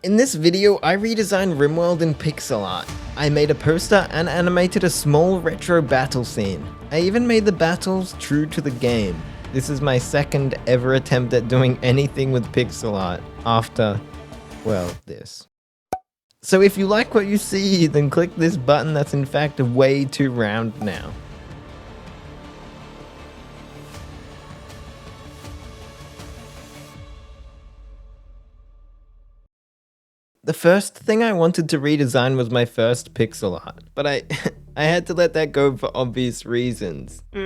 In this video, I redesigned RimWorld in pixel art. I made a poster and animated a small retro battle scene. I even made the battles true to the game. This is my second ever attempt at doing anything with pixel art after, well, this. So if you like what you see, then click this button that's in fact way too round now. The first thing I wanted to redesign was my first pixel art, but I had to let that go for obvious reasons. So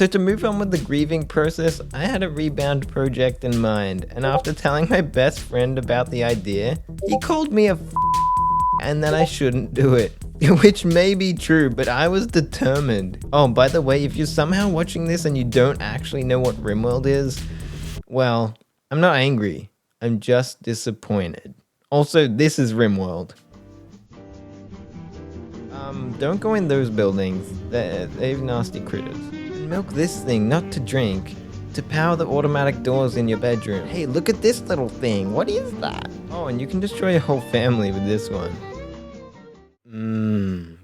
to move on with the grieving process, I had a rebound project in mind, and after telling my best friend about the idea, he called me a and that I shouldn't do it. Which may be true, but I was determined. Oh, by the way, if you're somehow watching this and you don't actually know what RimWorld is, well, I'm not angry. I'm just disappointed. Also, this is RimWorld. Don't go in those buildings. They've nasty critters. Milk this thing, not to drink. To power the automatic doors in your bedroom. Hey, look at this little thing. What is that? Oh, and you can destroy your whole family with this one.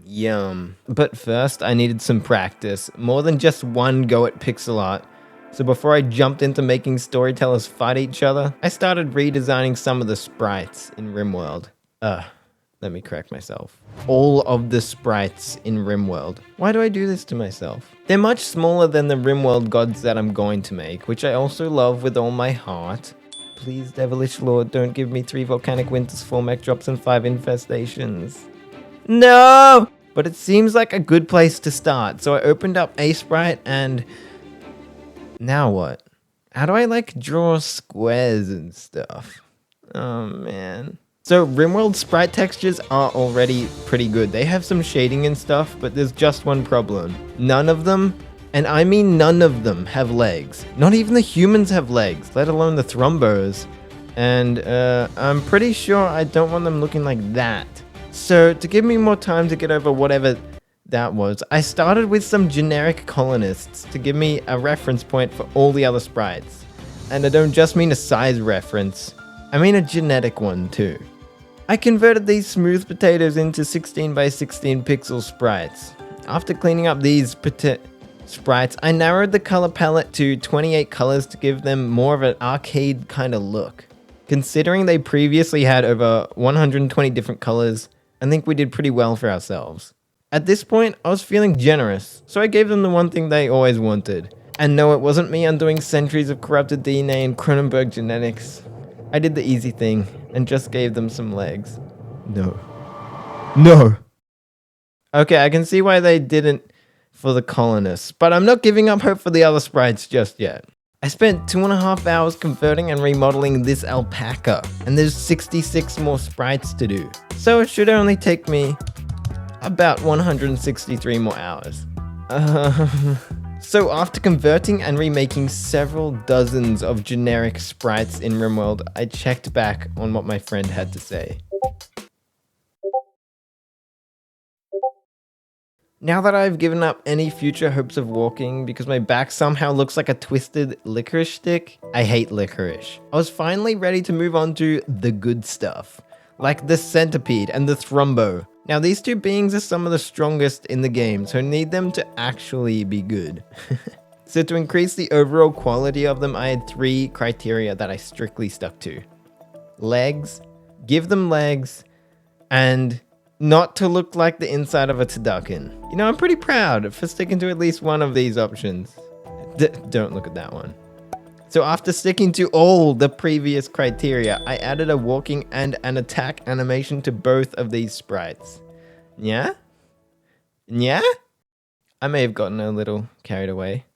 Yum. But first, I needed some practice. More than just one go at pixel art. So before I jumped into making storytellers fight each other, I started redesigning some of the sprites in RimWorld. Let me correct myself. All of the sprites in RimWorld. Why do I do this to myself? They're much smaller than the RimWorld gods that I'm going to make, which I also love with all my heart. Please, Devilish Lord, don't give me 3 volcanic winters, 4 mech drops, and 5 infestations. No! But it seems like a good place to start, so I opened up a sprite and... now what? How do I draw squares and stuff? Oh man. So RimWorld sprite textures are already pretty good. They have some shading and stuff, but there's just one problem. None of them, and I mean none of them, have legs. Not even the humans have legs, let alone the thrombos. And I'm pretty sure I don't want them looking like that. So to give me more time to get over whatever that was, I started with some generic colonists to give me a reference point for all the other sprites. And I don't just mean a size reference, I mean a genetic one too. I converted these smooth potatoes into 16 by 16 pixel sprites. After cleaning up these sprites, I narrowed the color palette to 28 colors to give them more of an arcade kind of look. Considering they previously had over 120 different colors, I think we did pretty well for ourselves. At this point, I was feeling generous, so I gave them the one thing they always wanted. And no, it wasn't me undoing centuries of corrupted DNA and Cronenberg genetics. I did the easy thing, and just gave them some legs. No. No! Okay, I can see why they didn't for the colonists, but I'm not giving up hope for the other sprites just yet. I spent 2.5 hours converting and remodeling this alpaca, and there's 66 more sprites to do. So it should only take me about 163 more hours. So after converting and remaking several dozens of generic sprites in RimWorld, I checked back on what my friend had to say. Now that I've given up any future hopes of walking because my back somehow looks like a twisted licorice stick, I hate licorice. I was finally ready to move on to the good stuff, like the centipede and the thrombo. Now these two beings are some of the strongest in the game, so I need them to actually be good. So to increase the overall quality of them, I had 3 criteria that I strictly stuck to. Legs, give them legs, and not to look like the inside of a turducken. You know, I'm pretty proud for sticking to at least one of these options. Don't look at that one. So after sticking to all the previous criteria, I added a walking and an attack animation to both of these sprites. Yeah? Yeah? I may have gotten a little carried away.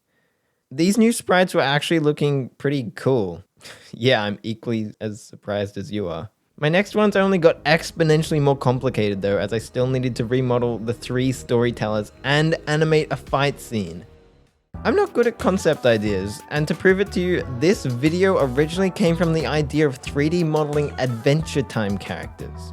These new sprites were actually looking pretty cool. Yeah, I'm equally as surprised as you are. My next ones only got exponentially more complicated though, as I still needed to remodel the 3 storytellers and animate a fight scene. I'm not good at concept ideas, and to prove it to you, this video originally came from the idea of 3D modeling Adventure Time characters.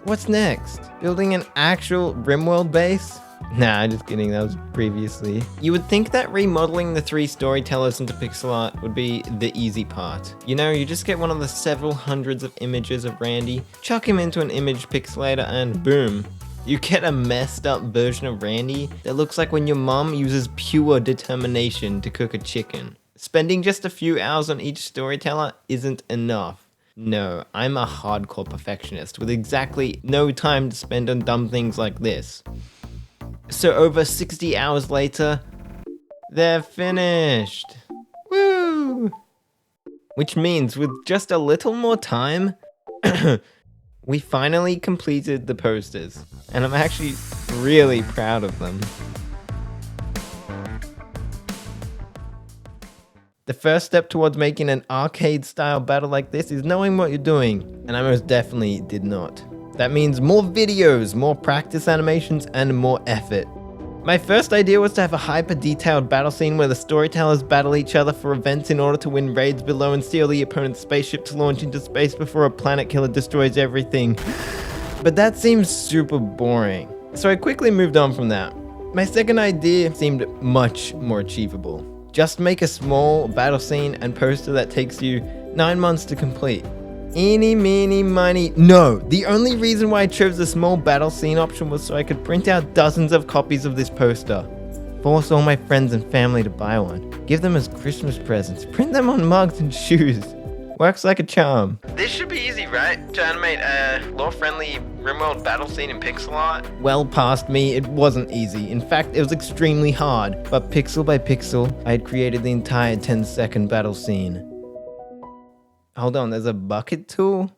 What's next? Building an actual RimWorld base? Nah, just kidding, that was previously. You would think that remodeling the 3 storytellers into pixel art would be the easy part. You know, you just get one of the several hundreds of images of Randy, chuck him into an image pixelator, and boom. You get a messed up version of Randy that looks like when your mom uses pure determination to cook a chicken. Spending just a few hours on each storyteller isn't enough. No, I'm a hardcore perfectionist with exactly no time to spend on dumb things like this. So over 60 hours later, they're finished. Woo! Which means with just a little more time, we finally completed the posters. And I'm actually really proud of them. The first step towards making an arcade-style battle like this is knowing what you're doing, and I most definitely did not. That means more videos, more practice animations, and more effort. My first idea was to have a hyper-detailed battle scene where the storytellers battle each other for events in order to win raids below and steal the opponent's spaceship to launch into space before a planet killer destroys everything. But that seems super boring, so I quickly moved on from that. My second idea seemed much more achievable. Just make a small battle scene and poster that takes you 9 months to complete. Eeny, meeny, miny. No, the only reason why I chose the small battle scene option was so I could print out dozens of copies of this poster. Force all my friends and family to buy one. Give them as Christmas presents. Print them on mugs and shoes. Works like a charm. This should be easy, right? To animate a lore-friendly RimWorld battle scene in pixel art? Well past me, it wasn't easy. In fact, it was extremely hard. But pixel by pixel, I had created the entire 10-second battle scene. Hold on, there's a bucket tool?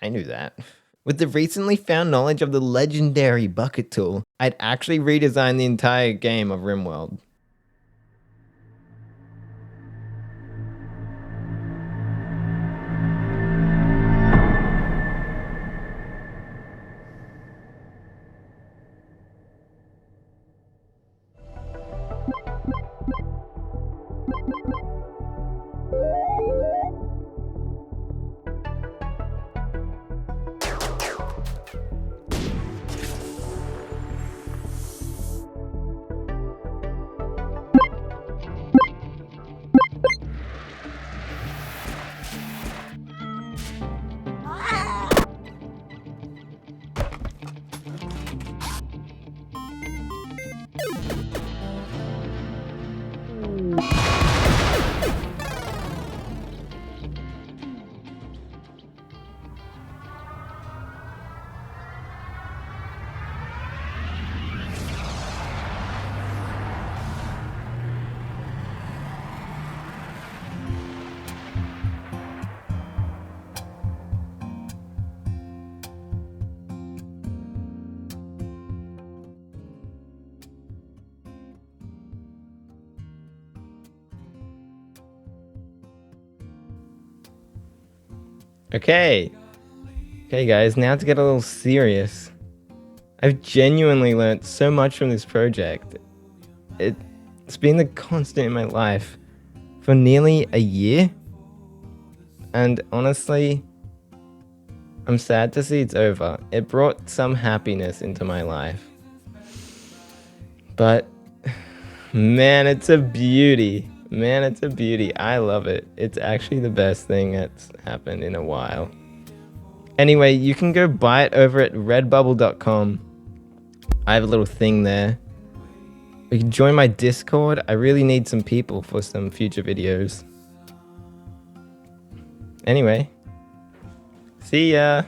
I knew that. With the recently found knowledge of the legendary bucket tool, I'd actually redesigned the entire game of RimWorld. Okay guys, now to get a little serious. I've genuinely learnt so much from this project. It's been a constant in my life for nearly a year. And honestly, I'm sad to see it's over. It brought some happiness into my life. But man, it's a beauty. Man, it's a beauty. I love it. It's actually the best thing that's happened in a while. Anyway, you can go buy it over at redbubble.com. I have a little thing there. You can join my Discord. I really need some people for some future videos. Anyway, see ya.